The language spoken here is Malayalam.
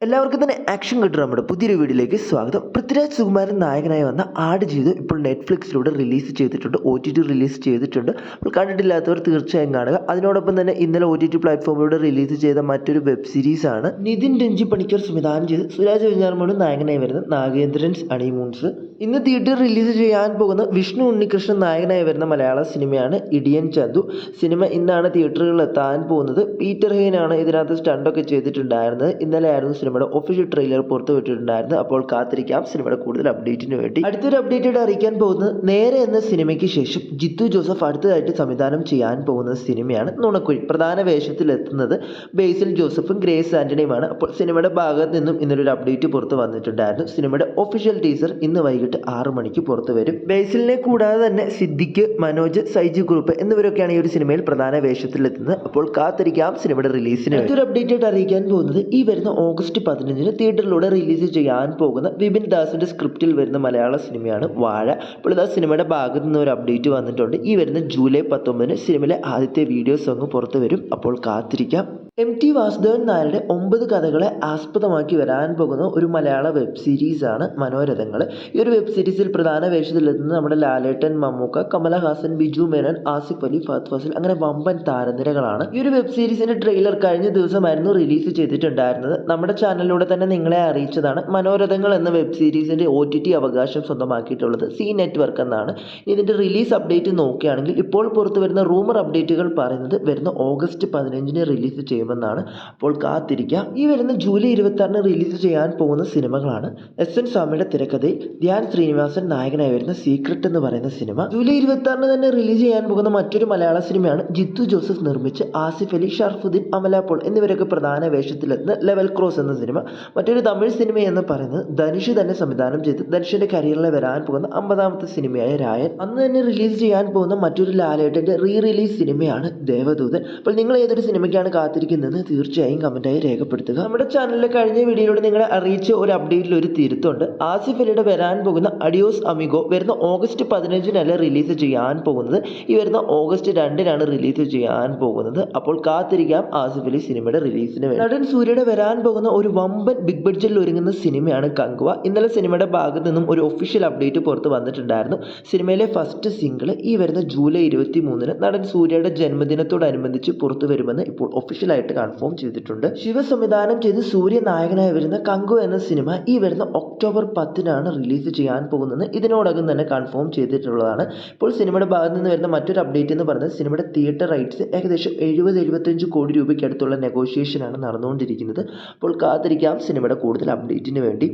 എല്ലാവർക്കും തന്നെ ആക്ഷൻ കട്ട് നമ്മുടെ പുതിയൊരു വീഡിയോയിലേക്ക് സ്വാഗതം. പൃഥ്വിരാജ് സുകുമാരൻ നായകനായി വന്ന ആടുജീവിതം ഇപ്പോൾ നെറ്റ്ഫ്ലിക്സിലൂടെ റിലീസ് ചെയ്തിട്ടുണ്ട്, OTT റിലീസ് ചെയ്തിട്ടുണ്ട്. അപ്പോൾ കണ്ടിട്ടില്ലാത്തവർ തീർച്ചയായും കാണുക. അതിനോടൊപ്പം തന്നെ ഇന്നലെ OTT പ്ലാറ്റ്ഫോമിലൂടെ റിലീസ് ചെയ്ത മറ്റൊരു വെബ് സീരീസാണ് നിതിൻ രഞ്ജി പണിക്കർ സംവിധാനം ചെയ്ത് സുരാജ് വെഞ്ഞാറമൂട് നായകനായി വരുന്ന നാഗേന്ദ്രൻസ് ഹണിമൂൺസ്. ഇന്ന് തിയേറ്ററിൽ റിലീസ് ചെയ്യാൻ പോകുന്ന വിഷ്ണു ഉണ്ണികൃഷ്ണൻ നായകനായി വരുന്ന മലയാള സിനിമയാണ് ഇടിയൻ ചന്തു. സിനിമ ഇന്നാണ് തിയേറ്ററുകളിൽ എത്താൻ പോകുന്നത്. പീറ്റർ ഹെയ്നാണ് ഇതിനകത്ത് സ്റ്റണ്ടൊക്കെ ചെയ്തിട്ടുണ്ടായിരുന്നത്. ഇന്നലെ ആയിരുന്നു സിനിമയുടെ ഒഫീഷ്യൽ ട്രെയിലർ പുറത്തുവിട്ടിട്ടുണ്ടായിരുന്നു. അപ്പോൾ കാത്തിരിക്കാം സിനിമയുടെ കൂടുതൽ അപ്ഡേറ്റിന് വേണ്ടി. അടുത്തൊരു അപ്ഡേറ്റ് അറിയിക്കാൻ പോകുന്നത് നേരെ എന്ന സിനിമയ്ക്ക് ശേഷം ജിത്തു ജോസഫ് അടുത്തതായിട്ട് സംവിധാനം ചെയ്യാൻ പോകുന്ന സിനിമയാണ് നുണക്കുഴി. പ്രധാന വേഷത്തിൽ എത്തുന്നത് ബേസിൽ ജോസഫും ഗ്രേസ് ആന്റണിയുമാണ്. അപ്പോൾ സിനിമയുടെ ഭാഗത്ത് നിന്നും ഇന്നൊരു അപ്ഡേറ്റ് പുറത്തു വന്നിട്ടുണ്ടായിരുന്നു. സിനിമയുടെ ഒഫീഷ്യൽ ടീസർ ഇന്ന് വൈകിട്ട് 6 മണിക്ക് പുറത്തു വരും. ബേസിലിനെ കൂടാതെ തന്നെ സിദ്ദിഖ്, മനോജ്, സൈജു ഗ്രൂപ്പ് എന്നിവരൊക്കെയാണ് ഈ ഒരു സിനിമയിൽ പ്രധാന വേഷത്തിലെത്തുന്നത്. അപ്പോൾ കാത്തിരിക്കാം സിനിമയുടെ റിലീസിന്. അടുത്തൊരു അപ്ഡേറ്റ് അറിയിക്കാൻ പോകുന്നത് ഈ വരുന്ന ഓഗസ്റ്റ് 15 തിയേറ്ററിലൂടെ റിലീസ് ചെയ്യാൻ പോകുന്ന വിപിൻ ദാസിന്റെ സ്ക്രിപ്റ്റിൽ വരുന്ന മലയാള സിനിമയാണ് വാഴ. അപ്പോൾ ഇതാ സിനിമയുടെ ഭാഗത്ത് നിന്ന് ഒരു അപ്ഡേറ്റ് വന്നിട്ടുണ്ട്. ഈ വരുന്ന ജൂലൈ 19 സിനിമയിലെ ആദ്യത്തെ വീഡിയോ സോങ് പുറത്തു വരും. അപ്പോൾ കാത്തിരിക്കാം. MT വാസുദേവൻ നായരുടെ 9 കഥകളെ ആസ്പദമാക്കി വരാൻ പോകുന്ന ഒരു മലയാള വെബ് സീരീസാണ് മനോരഥങ്ങൾ. ഈ ഒരു വെബ് സീരീസിൽ പ്രധാന വേഷത്തിലെത്തുന്നത് നമ്മുടെ ലാലേട്ടൻ, മമ്മൂക്ക, കമലഹാസൻ, ബിജു മേനോൻ, ആസിഫ് അലി, ഫഹദ് ഫാസിൽ അങ്ങനെ വമ്പൻ താരനിരകളാണ്. ഈ ഒരു വെബ് സീരീസിന്റെ ട്രെയിലർ കഴിഞ്ഞ ദിവസമായിരുന്നു റിലീസ് ചെയ്തിട്ടുണ്ടായിരുന്നത്. നമ്മുടെ ചാനലിലൂടെ തന്നെ നിങ്ങളെ അറിയിച്ചതാണ്. മനോരഥങ്ങൾ എന്ന വെബ് സീരീസിന്റെ OTT അവകാശം സ്വന്തമാക്കിയിട്ടുള്ളത് സി നെറ്റ്വർക്ക് എന്നാണ്. ഇതിന്റെ റിലീസ് അപ്ഡേറ്റ് നോക്കുകയാണെങ്കിൽ ഇപ്പോൾ പുറത്തു വരുന്ന റൂമർ അപ്ഡേറ്റുകൾ പറയുന്നത് വരുന്ന ഓഗസ്റ്റ് 15 റിലീസ് ചെയ്യും ാണ്. അപ്പോൾ കാത്തിരിക്കാം. ഈ വരുന്ന ജൂലൈ 26 റിലീസ് ചെയ്യാൻ പോകുന്ന സിനിമകളാണ് SN സ്വാമിയുടെ തിരക്കഥയിൽ ധ്യാൻ ശ്രീനിവാസൻ നായകനായി വരുന്ന സീക്രട്ട് എന്ന് പറയുന്ന സിനിമ. ജൂലൈ 26 തന്നെ റിലീസ് ചെയ്യാൻ പോകുന്ന മറ്റൊരു മലയാള സിനിമയാണ് ജിത്തു ജോസഫ് നിർമ്മിച്ച് ആസിഫ് അലി, ഷർഫുദ്ദീൻ, അമല പോൾ എന്നിവരൊക്കെ പ്രധാന വേഷത്തിലെത്തുന്ന ലെവൽ ക്രോസ് എന്ന സിനിമ. മറ്റൊരു തമിഴ് സിനിമ എന്ന് പറയുന്നത് ധനുഷ് തന്നെ സംവിധാനം ചെയ്ത് ധനുഷിന്റെ കരിയറിൽ വരാൻ പോകുന്ന 50ാമത്തെ സിനിമയായ രായൻ. അന്ന് തന്നെ റിലീസ് ചെയ്യാൻ പോകുന്ന മറ്റൊരു ലാലേട്ടന്റെ റിലീസ് സിനിമയാണ് ദേവദൂതൻ. അപ്പോൾ നിങ്ങൾ ഏതൊരു സിനിമയ്ക്കാണ് കാത്തിരിക്കുന്നത് തീർച്ചയായും കമന്റായി രേഖപ്പെടുത്തുക. നമ്മുടെ ചാനലിലെ കഴിഞ്ഞ വീഡിയോയിലൂടെ നിങ്ങളെ അറിയിച്ച ഒരു അപ്ഡേറ്റിൽ ഒരു തിരുത്തുണ്ട്. ആസിഫ് അലിയുടെ വരാൻ പോകുന്ന അഡിയോസ് അമിഗോ വരുന്ന ഓഗസ്റ്റ് 15 റിലീസ് ചെയ്യാൻ പോകുന്നത്. ഈ വരുന്ന ഓഗസ്റ്റ് 2 റിലീസ് ചെയ്യാൻ പോകുന്നത്. അപ്പോൾ കാത്തിരിക്കാം ആസിഫ് അലി സിനിമയുടെ റിലീസിന് വേണ്ടി. നടൻ സൂര്യയുടെ വരാൻ പോകുന്ന ഒരു വമ്പൻ ബിഗ് ബഡ്ജറ്റിൽ ഒരുങ്ങുന്ന സിനിമയാണ് കങ്കുവ. ഇന്നലെ സിനിമയുടെ ഭാഗത്ത് നിന്നും ഒരു ഒഫീഷ്യൽ അപ്ഡേറ്റ് പുറത്ത് വന്നിട്ടുണ്ടായിരുന്നു. സിനിമയിലെ ഫസ്റ്റ് സിംഗിൾ ഈ വരുന്ന ജൂലൈ 23 നടൻ സൂര്യയുടെ ജന്മദിനത്തോടനുബന്ധിച്ച് പുറത്തു വരുമെന്ന് ഇപ്പോൾ ഒഫീഷ്യലായിട്ട് കൺഫേം ചെയ്തിട്ടുണ്ട്. ശിവ സംവിധാനം ചെയ്ത് സൂര്യ നായകനായി വരുന്ന കങ്കു എന്ന സിനിമ ഈ വരുന്ന ഒക്ടോബർ 10 റിലീസ് ചെയ്യാൻ പോകുന്നത് ഇതിനോടകം തന്നെ കൺഫേം ചെയ്തിട്ടുള്ളതാണ്. ഇപ്പോൾ സിനിമയുടെ ഭാഗത്ത് നിന്ന് വരുന്ന മറ്റൊരു അപ്ഡേറ്റ് എന്ന് പറയുന്നത് സിനിമയുടെ തിയേറ്റർ റൈറ്റ്സ് ഏകദേശം 70-75 കോടി രൂപയ്ക്ക് അടുത്തുള്ള നെഗോഷിയേഷനാണ് നടന്നുകൊണ്ടിരിക്കുന്നത്. അപ്പോൾ കാത്തിരിക്കാം സിനിമയുടെ കൂടുതൽ അപ്ഡേറ്റിന് വേണ്ടി.